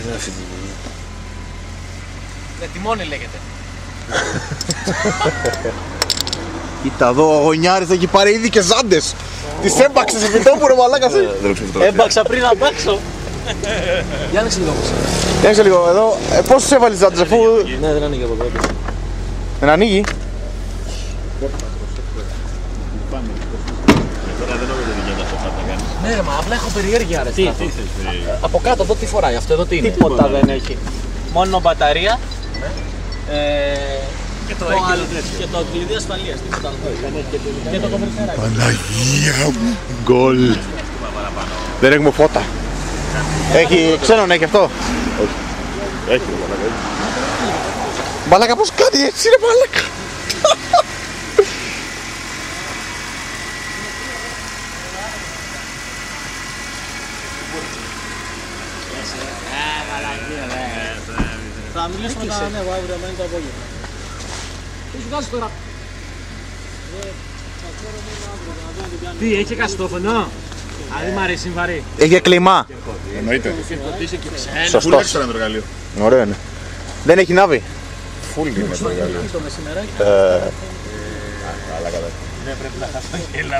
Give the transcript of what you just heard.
είναι αυτή. Ναι, τιμόνι λέγεται. Κοίτα εδώ, ο Γωνιάρης έχει πάρει ήδη και ζάντες. Τις έμπαξες επί τόπου ρε μαλάκας. Έμπαξα πριν να μπάξω. Για άνοιξε λίγο. Άνοιξε λίγο εδώ. Πόσους έβαλες ζάντες αφού... Ναι, δεν ανοίγει από εδώ. Δεν ανοίγει. Ναι ρε, μα απλά έχω περιέργεια ρε. Τι από κάτω εδώ τι φοράει, αυτό εδώ τι είναι. Τίποτα δεν έχει. Μόνο μπαταρία. Και το κλειδί ασφαλείας, τίποτα άλλο. Και το κομμερσεράκι. Παναγία μου, γκολ. Δεν έχουμε φώτα. Έχει ξένον, έχει αυτό. Όχι. Έχει μαλάκα. Μαλάκα πως κάνει έτσι ρε μαλάκα. Θα μιλήσουμε τα ανέβα αύριο με το απόγευμα. Τι σου βγάζεις τώρα. Τι, έχει καστόφωνο. Δηλαδή μ' αρέσει βαρύ. Έχει κλιμά. Εννοείται. Σωστός. Ωραίο είναι. Δεν έχει ναύη. Φουλ είναι το εργαλείο. Το μεσημεράκι. Αλλά κατά. Δεν πρέπει να χάσω.